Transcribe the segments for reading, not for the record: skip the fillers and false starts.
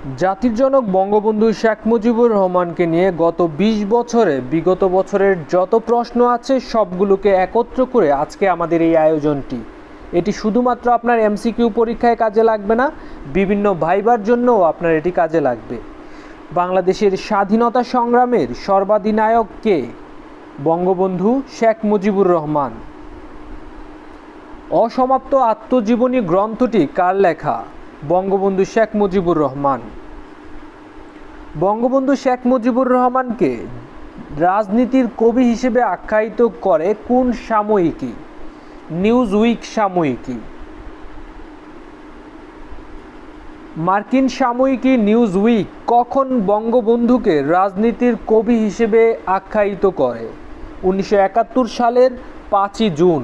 জাতির জনক বঙ্গবন্ধু শেখ মুজিবুর রহমানকে নিয়ে গত ২০ বছরে বিগত বছরের যত প্রশ্ন আছে সবগুলোকে একত্র করে আজকে আমাদের এই আয়োজনটি। এটি শুধুমাত্র আপনার এমসিকিউ পরীক্ষায় কাজে লাগবে না, বিভিন্ন ভাইবার জন্যও আপনার এটি কাজে লাগবে। বাংলাদেশের স্বাধীনতা সংগ্রামের সর্বাধিনায়ক কে? বঙ্গবন্ধু শেখ মুজিবুর রহমান। অসমাপ্ত আত্মজীবনী গ্রন্থটি কার লেখা? বঙ্গবন্ধু শেখ মুজিবুর রহমান। বঙ্গবন্ধু শেখ মুজিবুর রহমানকে রাজনীতির কবি হিসেবে আখ্যায়িত করে কোন সাময়িকী? নিউজউইক সাময়িকী। মার্কিন সাময়িকী নিউজউইক কখন বঙ্গবন্ধুকে রাজনীতির কবি হিসেবে আখ্যায়িত করে? 1971 সালের 5ই জুন।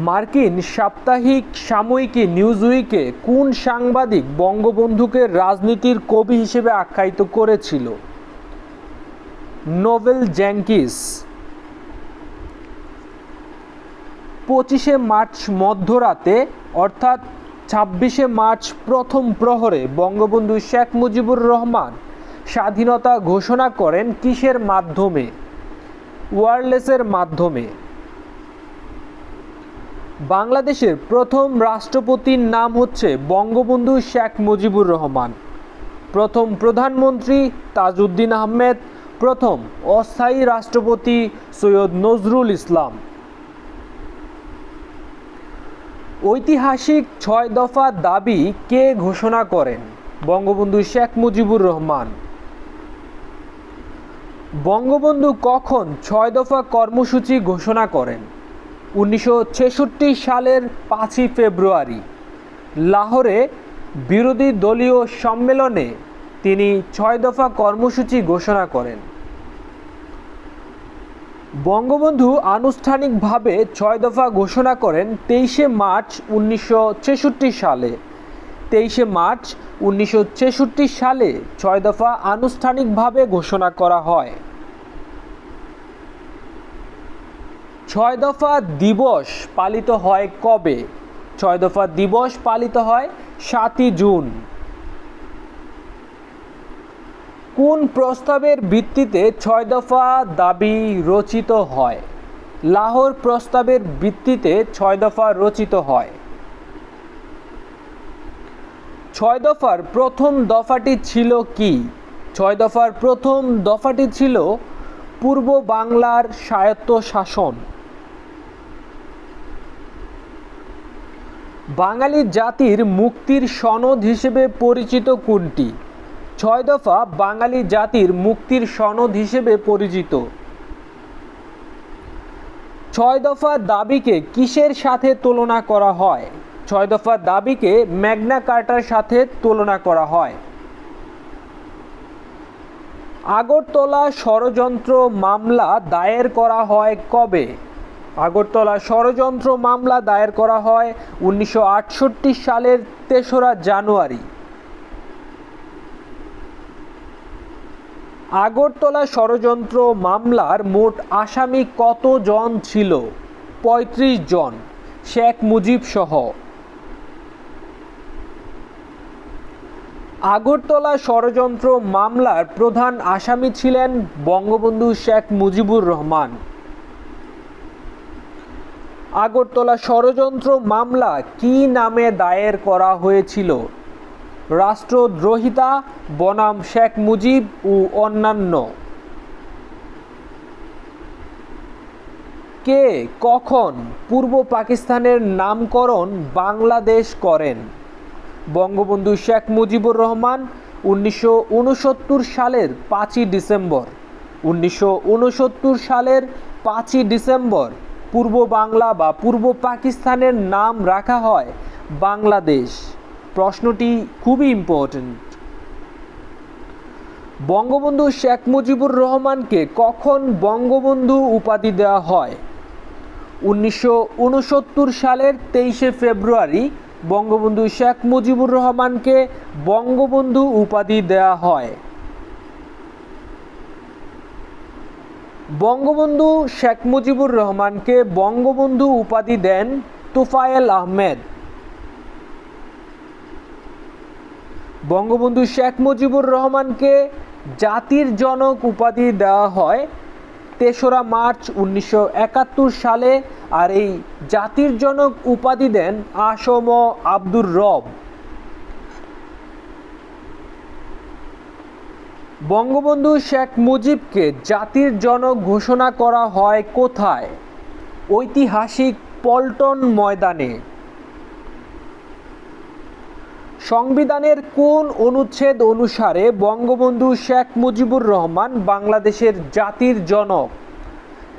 মার্কিন সাপ্তাহিক সাময়িকী নিউজউইকে কোন সাংবাদিক বঙ্গবন্ধুকে রাজনীতির কবি হিসেবে আখ্যায়িত করেছিল? Nobel Jenkins. 25শে মার্চ মধ্যরাতে অর্থাৎ 26শে মার্চ প্রথম প্রহরে বঙ্গবন্ধু শেখ মুজিবুর রহমান স্বাধীনতা ঘোষণা করেন কিসের মাধ্যমে? ওয়্যারলেসের মাধ্যমে। বাংলাদেশের প্রথম রাষ্ট্রপতির নাম হচ্ছে বঙ্গবন্ধু শেখ মুজিবুর রহমান। প্রথম প্রধানমন্ত্রী তাজউদ্দিন আহমেদ। প্রথম অস্থায়ী রাষ্ট্রপতি সৈয়দ নজরুল ইসলাম। ঐতিহাসিক 6 দফা দাবি কে ঘোষণা করেন? বঙ্গবন্ধু শেখ মুজিবুর রহমান। বঙ্গবন্ধু কখন 6 দফা কর্মসূচি ঘোষণা করেন? 1966 সালের 5ই ফেব্রুয়ারি। লাহোরে বিরোধী দলীয় সম্মেলনে তিনি 6 দফা কর্মসূচি ঘোষণা করেন। বঙ্গবন্ধু আনুষ্ঠানিকভাবে 6 দফা ঘোষণা করেন 23শে মার্চ 1966 সালে। 23শে মার্চ 1966 সালে 6 দফা আনুষ্ঠানিকভাবে ঘোষণা করা হয়। 6 দফা দিবস পালিত হয় কবে? 6 দফা দিবস পালিত হয় 7ই জুন। কোন প্রস্তাবের ভিত্তিতে 6 দফা দাবি রচিত হয়? লাহোর প্রস্তাবের ভিত্তিতে 6 দফা রচিত হয়। 6 দফার প্রথম দফাটি ছিল কি? 6 দফার প্রথম দফাটি ছিল পূর্ব বাংলার স্বায়ত্তশাসন। বাঙালি জাতির মুক্তির সনদ হিসেবে পরিচিত কোনটি? 6 দফা বাঙালি জাতির মুক্তির সনদ হিসেবে পরিচিত। 6 দফা দাবিকে কিসের সাথে তুলনা করা হয়? 6 দফা দাবিকে ম্যাগনা কার্টার সাথে তুলনা করা হয়। আগরতলা ষড়যন্ত্র মামলা দায়ের করা হয় কবে? আগরতলা ষড়যন্ত্র মামলা দায়ের করা হয় 1968 সালের 3রা জানুয়ারি। আগরতলা ষড়যন্ত্র মামলার মোট আসামি কতজন ছিল? 35 জন, শেখ মুজিব সহ। আগরতলা ষড়যন্ত্র মামলার প্রধান আসামি ছিলেন বঙ্গবন্ধু শেখ মুজিবুর রহমান। আগরতলা ষড়যন্ত্র মামলা কি নামে দায়ের করা হয়েছিল? রাষ্ট্রদ্রোহিতা বনাম শেখ মুজিব ও অন্যান্য। কে কখন পূর্ব পাকিস্তানের নামকরণ বাংলাদেশ করেন? বঙ্গবন্ধু শেখ মুজিবুর রহমান 1969 সালের 5ই ডিসেম্বর। 1969 সালের 5ই ডিসেম্বর পূর্ব বাংলা বা পূর্ব পাকিস্তানের নাম রাখা হয় বাংলাদেশ। প্রশ্নটি খুবই ইম্পর্টেন্ট। বঙ্গবন্ধু শেখ মুজিবুর রহমানকে কখন বঙ্গবন্ধু উপাধি দেওয়া হয়? 1969 সালের 23শে ফেব্রুয়ারি বঙ্গবন্ধু শেখ মুজিবুর রহমানকে বঙ্গবন্ধু উপাধি দেওয়া হয়। বঙ্গবন্ধু শেখ মুজিবুর রহমানকে বঙ্গবন্ধু উপাধি দেন তোফায়েল আহমেদ। বঙ্গবন্ধু শেখ মুজিবুর রহমানকে জাতির জনক উপাধি দেওয়া হয় ৩রা মার্চ ১৯৭১ সালে, আর এই জাতির জনক উপাধি দেন আসম আব্দুর রব। বঙ্গবন্ধু শেখ মুজিবকে জাতির জনক ঘোষণা করা হয় কোথায়? ঐতিহাসিক পল্টন ময়দানে। সংবিধানের কোন অনুচ্ছেদ অনুসারে বঙ্গবন্ধু শেখ মুজিবুর রহমান বাংলাদেশের জাতির জনক?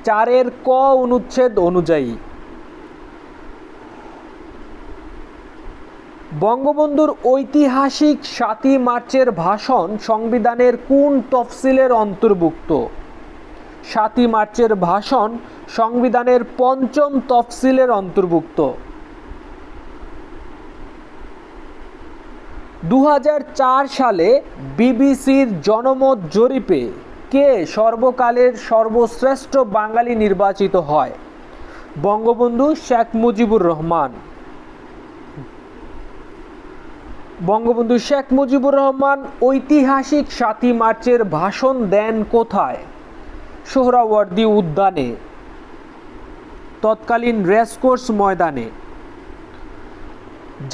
4 ক অনুচ্ছেদ অনুযায়ী। বঙ্গবন্ধুর ঐতিহাসিক 7ই মার্চের ভাষণ সংবিধানের কোন তফসিলের অন্তর্ভুক্ত? 7ই মার্চের ভাষণ সংবিধানের 5ম তফসিলের অন্তর্ভুক্ত। 2004 সালে বিবিসির জনমত জরিপে কে সর্বকালের সর্বশ্রেষ্ঠ বাঙালি নির্বাচিত হয়? বঙ্গবন্ধু শেখ মুজিবুর রহমান। বঙ্গবন্ধু শেখ মুজিবুর রহমান ঐতিহাসিক 7ই মার্চের ভাষণ দেন কোথায়? সোহরাওয়ার্দী উদ্যানে, তৎকালীন রেসকোর্স ময়দানে।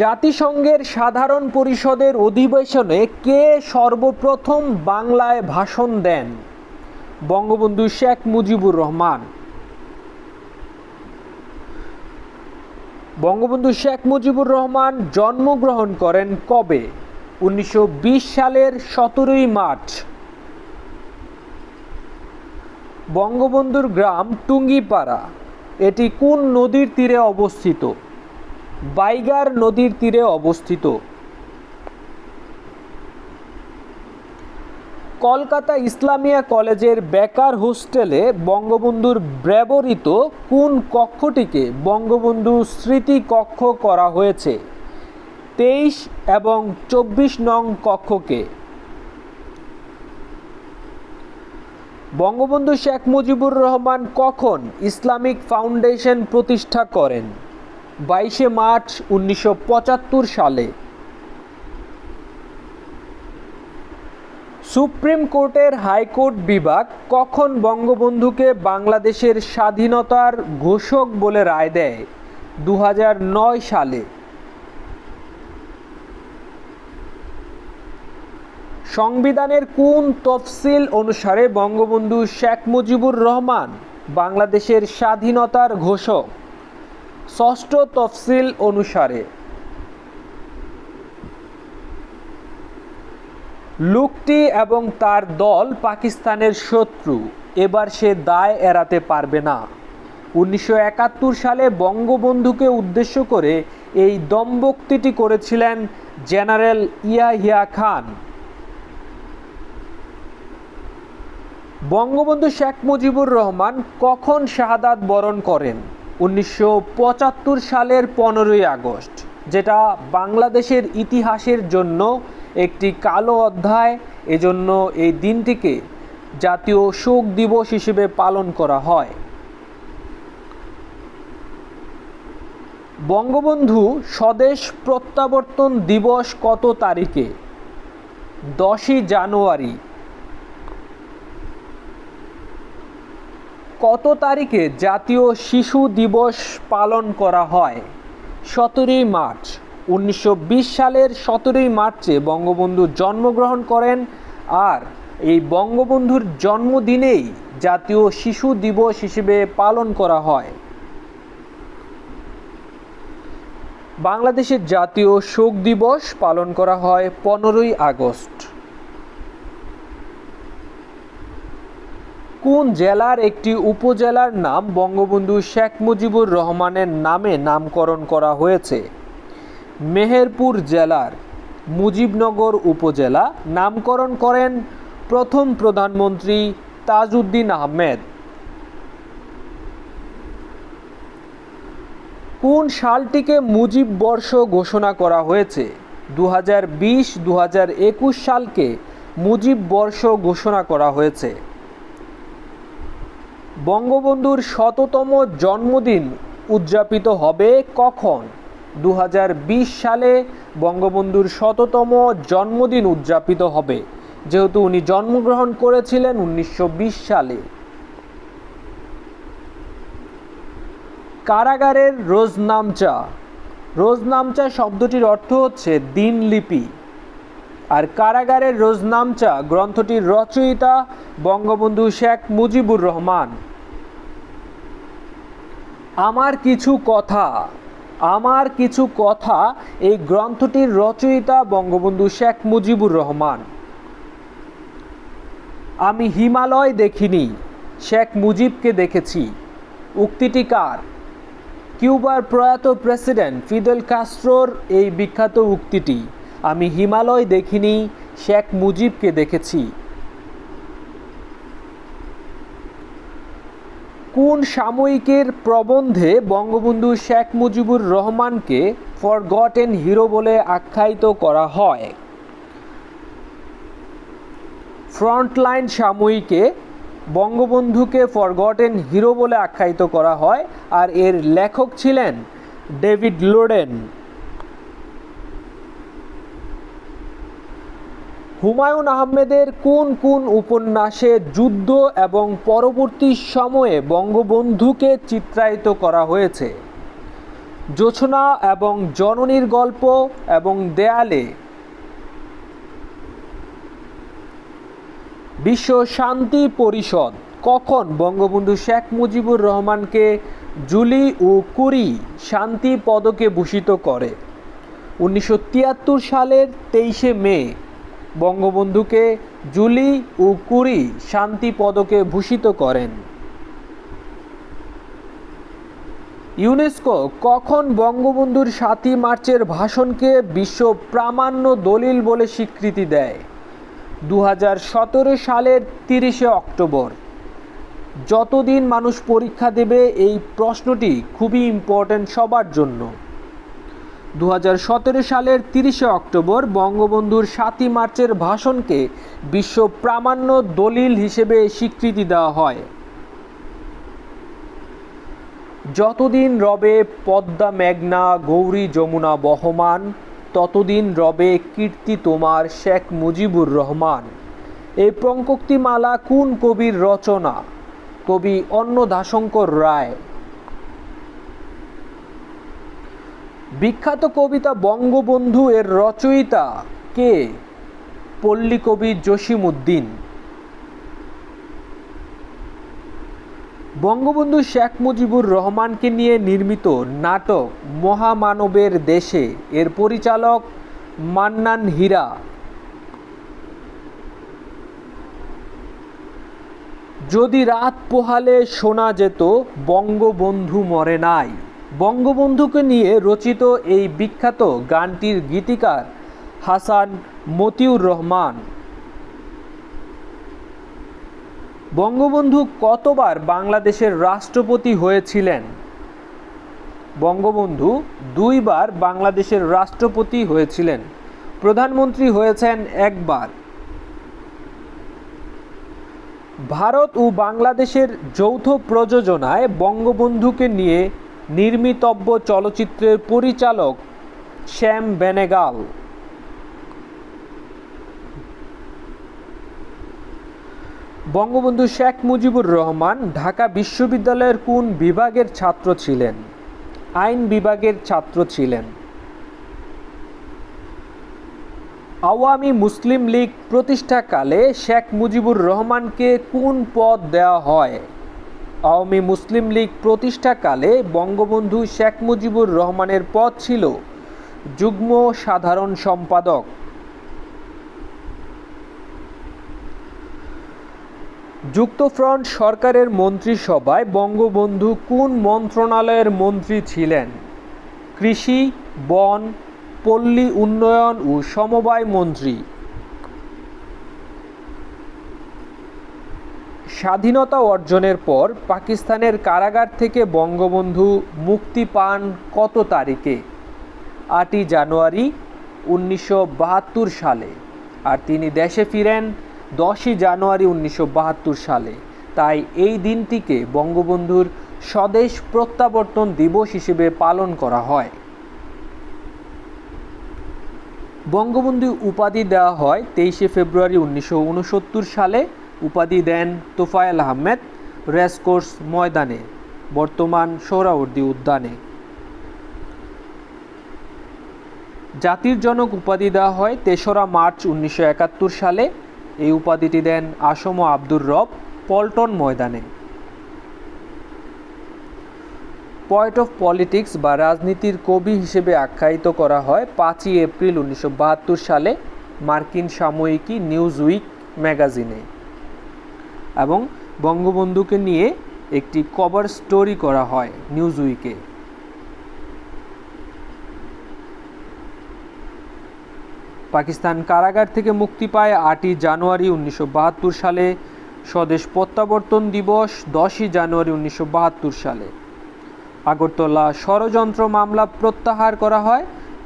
জাতিসংঘের সাধারণ পরিষদের অধিবেশনে কে সর্বপ্রথম বাংলায় ভাষণ দেন? বঙ্গবন্ধু শেখ মুজিবুর রহমান। বঙ্গবন্ধু শেখ মুজিবুর রহমান জন্মগ্রহণ করেন কবে? 1920 সালের 17ই মার্চ। বঙ্গবন্ধুর গ্রাম টুঙ্গিপাড়া, এটি কোন নদীর তীরে অবস্থিত? বাইগার নদীর তীরে অবস্থিত। কলকাতা ইসলামিয়া কলেজের বেকার হোস্টেলে বঙ্গবন্ধুর ব্যবহৃত কোন কক্ষটিকে বঙ্গবন্ধু স্মৃতি কক্ষ করা হয়েছে? 23 এবং 24 নং কক্ষকে। বঙ্গবন্ধু শেখ মুজিবুর রহমান কখন ইসলামিক ফাউন্ডেশন প্রতিষ্ঠা করেন? 22 মার্চ 1975 সালে। সুপ্রিম কোর্টের হাইকোর্ট বিভাগ কখন বঙ্গবন্ধুকে বাংলাদেশের স্বাধীনতার ঘোষক বলে রায় দেয়? 2009 সালে। সংবিধানের কোন তফসিল অনুসারে বঙ্গবন্ধু শেখ মুজিবুর রহমান বাংলাদেশের স্বাধীনতার ঘোষক? 6ষ্ঠ তফসিল অনুসারে। লোকটি এবং তার দল পাকিস্তানের শত্রু, এবার সে দায় এড়াতে পারবে না। 1971 সালে বঙ্গবন্ধুকে উদ্দেশ্য করে এই দম্ভোক্তিটি করেছিলেন জেনারেল ইয়াহিয়া খান। বঙ্গবন্ধু শেখ মুজিবুর রহমান কখন শাহাদাত বরণ করেন? 1975 সালের 15ই আগস্ট, যেটা বাংলাদেশের ইতিহাসের জন্য একটি কালো অধ্যায়। এজন্য এই দিনটিকে জাতীয় শোক দিবস হিসেবে পালন করা হয়। বঙ্গবন্ধু স্বদেশ প্রত্যাবর্তন দিবস কত তারিখে? 10ই জানুয়ারি। কত তারিখে জাতীয় শিশু দিবস পালন করা হয়? 17ই মার্চ। 1920 সালের 17ই মার্চে বঙ্গবন্ধু জন্মগ্রহণ করেন, আর এই বঙ্গবন্ধুর জন্মদিনেই জাতীয় শিশু দিবস হিসেবে পালন করা হয়। বাংলাদেশের জাতীয় শোক দিবস পালন করা হয় 15ই আগস্ট। কোন জেলার একটি উপজেলার নাম বঙ্গবন্ধু শেখ মুজিবুর রহমানের নামে নামকরণ করা হয়েছে? মেহেরপুর জেলার মুজিবনগর উপজেলা। নামকরণ করেন প্রথম প্রধানমন্ত্রী তাজউদ্দিন আহমেদ। কোন সালটিকে মুজিব বর্ষ ঘোষণা করা হয়েছে? 2020-2021 সালকে মুজিব বর্ষ ঘোষণা করা হয়েছে। বঙ্গবন্ধুর 100তম জন্মদিন উদযাপিত হবে কখন? 2020 সালে বঙ্গবন্ধুর ১০০তম জন্মদিন উদযাপিত হবে, যেহেতু উনি জন্মগ্রহণ করেছিলেন ১৯২০ সালে। কারাগারের রোজনামচা। রোজনামচা শব্দটির অর্থ হচ্ছে দিনলিপি, আর কারাগারের রোজনামচা গ্রন্থটির রচয়িতা বঙ্গবন্ধু শেখ মুজিবুর রহমান। আমার কিছু কথা এই গ্রন্থটির রচয়িতা বঙ্গবন্ধু শেখ মুজিবুর রহমান। আমি হিমালয় দেখিনি, শেখ মুজিবকে দেখেছি। উক্তিটি কার? কিউবার প্রয়াত প্রেসিডেন্ট ফিদেল কাস্ট্রোর এই বিখ্যাত উক্তিটি, আমি হিমালয় দেখিনি, শেখ মুজিবকে দেখেছি। কোন সাময়িকীর প্রবন্ধে বঙ্গবন্ধু শেখ মুজিবুর রহমানকে ফরগটেন হিরো বলে আখ্যায়িত করা হয়? ফ্রন্টলাইন সাময়িকে বঙ্গবন্ধুকে ফরগটেন হিরো বলে আখ্যায়িত করা হয়, আর এর লেখক ছিলেন ডেভিড লোডেন। হুমায়ুন আহমেদের কোন কোন উপন্যাসে যুদ্ধ এবং পরবর্তী সময়ে বঙ্গবন্ধুকে চিত্রায়িত করা হয়েছে? জোছনা এবং জননীর গল্প এবং দেয়ালে। বিশ্ব শান্তি পরিষদ কখন বঙ্গবন্ধু শেখ মুজিবুর রহমানকে জুলি ও কুরি শান্তি পদকে ভূষিত করে? 1973 সালের 23শে মে বঙ্গবন্ধুকে জুলি ও কুরি শান্তি পদকে ভূষিত করেন। ইউনেস্কো কখন বঙ্গবন্ধুর 7ই মার্চের ভাষণকে বিশ্ব প্রামাণ্য দলিল বলে স্বীকৃতি দেয়? 2017 সালের 30শে অক্টোবর। যতদিন মানুষ পরীক্ষা দেবে, এই প্রশ্নটি খুবই ইম্পর্ট্যান্ট সবার জন্য। 2017 সালের 30শে অক্টোবর বঙ্গবন্ধুর 7ই মার্চের ভাষণকে বিশ্ব প্রামাণ্য দলিল হিসেবে স্বীকৃতি দেওয়া হয়। যতদিন রবে পদ্মা মেঘনা গৌরী যমুনা বহমান, ততদিন রবে কীর্তি তোমার শেখ মুজিবুর রহমান। এই পঙ্কক্তিমালা কোন কবির রচনা? কবি অন্নদাশঙ্কর রায়। বিখ্যাত কবিতা বঙ্গবন্ধু এর রচয়িতা কে? পল্লীকবি জসিমউদ্দিন। বঙ্গবন্ধু শেখ মুজিবুর রহমানকে নিয়ে নির্মিত নাটক মহামানবের দেশে এর পরিচালক মান্নান হীরা। যদি রাত পোহালে শোনা যেত বঙ্গবন্ধু মরে নাই। বঙ্গবন্ধুকে নিয়ে রচিত এই বিখ্যাত গানটির গীতিকার হাসান মতিউর রহমান। বঙ্গবন্ধু কতবার বাংলাদেশের রাষ্ট্রপতি হয়েছিলেন? বঙ্গবন্ধু 2 বার বাংলাদেশের রাষ্ট্রপতি হয়েছিলেন। প্রধানমন্ত্রী হয়েছেন 1 বার। ভারত ও বাংলাদেশের যৌথ প্রযোজনায় বঙ্গবন্ধুকে নিয়ে নির্মিতব্য চলচ্চিত্রের পরিচালক শ্যাম বেনেগাল। বঙ্গবন্ধু শেখ মুজিবুর রহমান ঢাকা বিশ্ববিদ্যালয়ের কোন বিভাগের ছাত্র ছিলেন? আইন বিভাগের ছাত্র ছিলেন। আওয়ামী মুসলিম লীগ প্রতিষ্ঠাকালে শেখ মুজিবুর রহমানকে কোন পদ দেওয়া হয়? আওয়ামী মুসলিম লীগ প্রতিষ্ঠাকালে বঙ্গবন্ধু শেখ মুজিবুর রহমানের পদ ছিল যুগ্ম সাধারণ সম্পাদক। যুক্তফ্রন্ট সরকারের মন্ত্রিসভায় বঙ্গবন্ধু কোন মন্ত্রণালয়ের মন্ত্রী ছিলেন? কৃষি, বন, পল্লী উন্নয়ন ও সমবায় মন্ত্রী। স্বাধীনতা অর্জনের পর পাকিস্তানের কারাগার থেকে বঙ্গবন্ধু মুক্তি পান কত তারিখে? 8ই জানুয়ারি 1972 সালে। আর তিনি দেশে ফিরেন 10ই জানুয়ারি 1972 সালে। তাই এই দিনটিকে বঙ্গবন্ধুর স্বদেশ প্রত্যাবর্তন দিবস হিসেবে পালন করা হয়। বঙ্গবন্ধু উপাধি দেওয়া হয় 23শে ফেব্রুয়ারি 1969 সালে। উপাধি দেন তোফায়েল আহমেদ রেসকোর্স ময়দানে, বর্তমান সোহরাওয়ার্দী উদ্যানে। জাতির জনক উপাধি দেওয়া হয় ৩রা মার্চ 1971 সালে। এই উপাধিটি দেন আসম আব্দুর রব পল্টন ময়দানে। পয়েট অফ পলিটিক্স বা রাজনীতির কবি হিসেবে আখ্যায়িত করা হয় 5ই এপ্রিল 1972 সালে মার্কিন সাময়িকী নিউজউইক ম্যাগাজিনে, এবং বঙ্গবন্ধুকে নিয়ে একটি কভার স্টোরি করা হয় নিউজউইকে। পাকিস্তান কারাগার থেকে মুক্তি পায় 8ই জানুয়ারি 1972 সালে। স্বদেশ প্রত্যাবর্তন দিবস 10ই জানুয়ারি 1972 সালে। আগরতলা ষড়যন্ত্র মামলা প্রত্যাহার করা হয়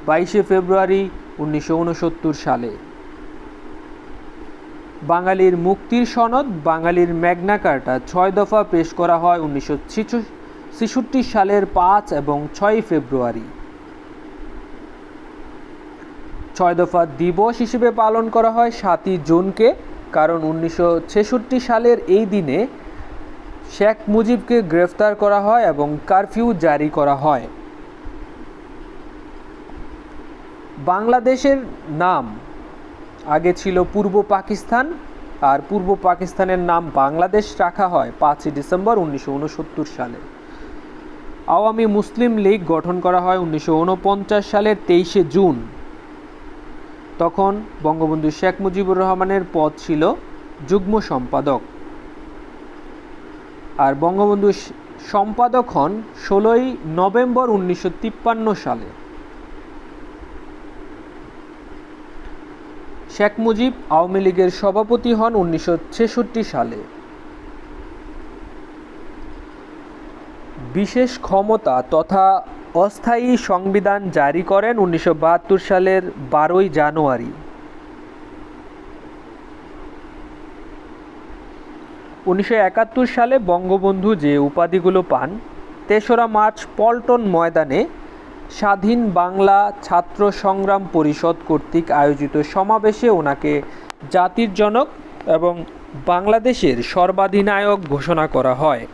22শে ফেব্রুয়ারি 1969 সালে। বাঙালির মুক্তির সনদ, বাঙালির ম্যাগনা কার্টা 6 দফা পেশ করা হয় 1966 সালের 5 এবং 6 ফেব্রুয়ারি। 6 দফা দিবস হিসেবে পালন করা হয় 7ই জুনকে, কারণ 1966 সালের এই দিনে শেখ মুজিবকে গ্রেফতার করা হয় এবং কারফিউ জারি করা হয়। বাংলাদেশের নাম আগে ছিল পূর্ব পাকিস্তান, আর পূর্ব পাকিস্তানের নাম বাংলাদেশ রাখা হয় 5ই ডিসেম্বর 1969 সালে। আওয়ামী মুসলিম লীগ গঠন করা হয় 1949 সালের 23শে জুন। তখন বঙ্গবন্ধু শেখ মুজিবুর রহমানের পদ ছিল যুগ্ম সম্পাদক, আর বঙ্গবন্ধু সম্পাদক হন 16ই নভেম্বর 1953 সালে। শেখ মুজিব আওয়ামী লীগের সভাপতি হন 1966 সালে। বিশেষ ক্ষমতা তথা অস্থায়ী সংবিধান জারি করেন 1972 সালের 12ই জানুয়ারি। 1971 সালে বঙ্গবন্ধু যে উপাধিগুলো পান, 3রা মার্চ পল্টন ময়দানে স্বাধীন বাংলা ছাত্র সংগ্রাম পরিষদ কর্তৃক আয়োজিত সমাবেশে ওনাকে জাতির জনক এবং বাংলাদেশের সর্বাধিনায়ক ঘোষণা করা হয়।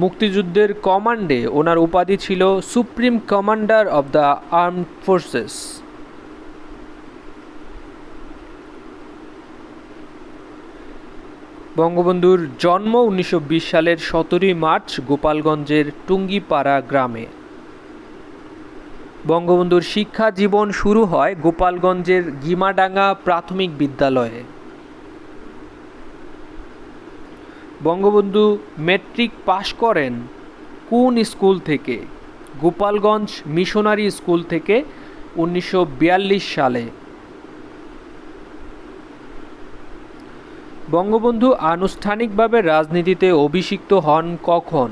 মুক্তিযুদ্ধের কমান্ডে ওনার উপাধি ছিল supreme commander of the armed forces. বঙ্গবন্ধুর জন্ম 1920 সালের 17ই মার্চ গোপালগঞ্জের টুঙ্গিপাড়া গ্রামে। বঙ্গবন্ধুর শিক্ষা জীবন শুরু হয় গোপালগঞ্জের গিমাডাঙ্গা প্রাথমিক বিদ্যালয়ে। বঙ্গবন্ধু ম্যাট্রিক পাশ করেন কোন স্কুল থেকে? গোপালগঞ্জ মিশনারি স্কুল থেকে 1942 সালে। বঙ্গবন্ধু আনুষ্ঠানিকভাবে রাজনীতিতে অভিষিক্ত হন কখন?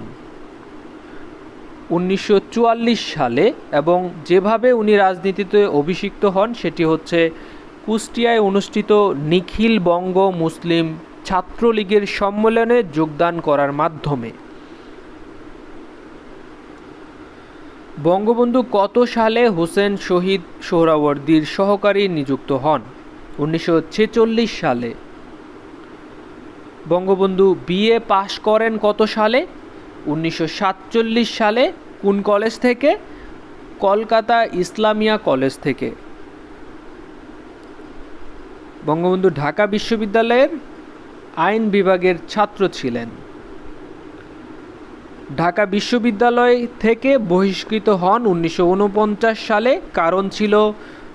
1944 সালে, এবং যেভাবে উনি রাজনীতিতে অভিষিক্ত হন সেটি হচ্ছে কুষ্টিয়ায় অনুষ্ঠিত নিখিল বঙ্গ মুসলিম ছাত্রলীগের সম্মেলনে যোগদান করার মাধ্যমে। বঙ্গবন্ধু কত সালে হোসেন শহীদ সোহরাওয়ার্দীর সহকারী নিযুক্ত হন? 1946 সালে। বঙ্গবন্ধু বিএ পাশ করেন কত সালে? 1947 সালে। কোন কলেজ থেকে? কলকাতা ইসলামিয়া কলেজ থেকে। বঙ্গবন্ধু ঢাকা বিশ্ববিদ্যালয়ের আইন বিভাগের ছাত্র ছিলেন। ঢাকা বিশ্ববিদ্যালয় থেকে বহিষ্কৃত হন 1949 সালে। কারণ ছিল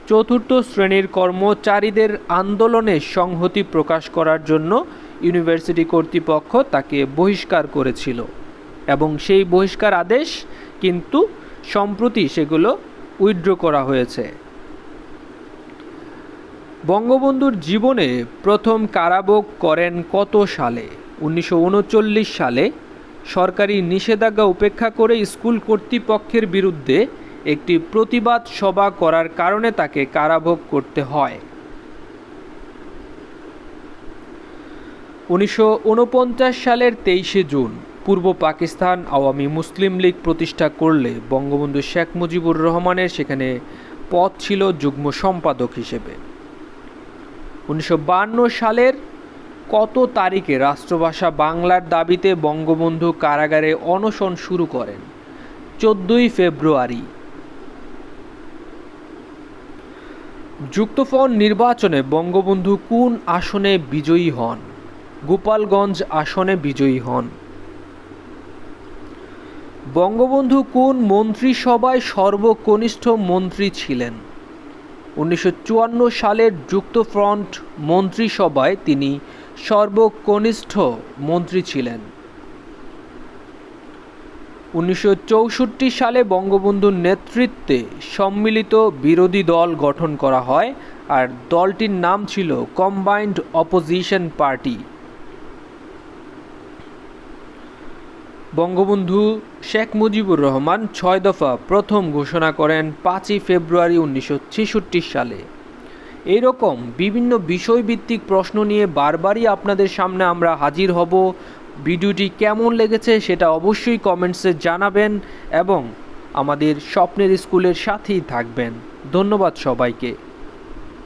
চতুর্থ শ্রেণীর কর্মচারীদের আন্দোলনে সংহতি প্রকাশ করার জন্য ইউনিভার্সিটি কর্তৃপক্ষ তাকে বহিষ্কার করেছিল, এবং সেই বহিষ্কার আদেশ কিন্তু সম্প্রতি সেগুলো উইথড্র করা হয়েছে। বঙ্গবন্ধুর জীবনে প্রথম কারাভোগ করেন কত সালে? 1939 সালে। সরকারি নিষেধাজ্ঞা উপেক্ষা করে স্কুল কর্তৃপক্ষের বিরুদ্ধে একটি প্রতিবাদ সভা করার কারণে তাকে কারাভোগ করতে হয়। 1949 সালের 23শে জুন পূর্ব পাকিস্তান আওয়ামী মুসলিম লীগ প্রতিষ্ঠা করলে বঙ্গবন্ধু শেখ মুজিবুর রহমানের সেখানে পদ ছিল যুগ্ম সম্পাদক হিসেবে। 1952 সালের কত তারিখে রাষ্ট্রভাষা বাংলার দাবিতে বঙ্গবন্ধু কারাগারে অনশন শুরু করেন? 14ই ফেব্রুয়ারি। যুক্তফ্রন্ট নির্বাচনে বঙ্গবন্ধু কোন আসনে বিজয়ী হন? গোপালগঞ্জ আসনে বিজয়ী হন। বঙ্গবন্ধু কোন মন্ত্রিসভায় সর্বকনিষ্ঠ মন্ত্রী ছিলেন? 1954 সালের যুক্তফ্রন্ট মন্ত্রিসভায় তিনি সর্বকনিষ্ঠ মন্ত্রী ছিলেন। 1964 সালে বঙ্গবন্ধুর নেতৃত্বে সম্মিলিত বিরোধী দল গঠন করা হয়, আর দলটির নাম ছিল combined opposition party. Bangabandhu Sheikh Mujibur Rahman 6 দফা প্রথম ঘোষণা করেন 5ই ফেব্রুয়ারি 1966 সালে। এইরকম বিভিন্ন বিষয়ভিত্তিক প্রশ্ন নিয়ে বারবারই আপনাদের সামনে আমরা হাজির হব। ভিডিওটি কেমন লেগেছে সেটা অবশ্যই কমেন্টসে জানাবেন এবং আমাদের স্বপ্নের স্কুলের সাথেই থাকবেন। ধন্যবাদ সবাইকে।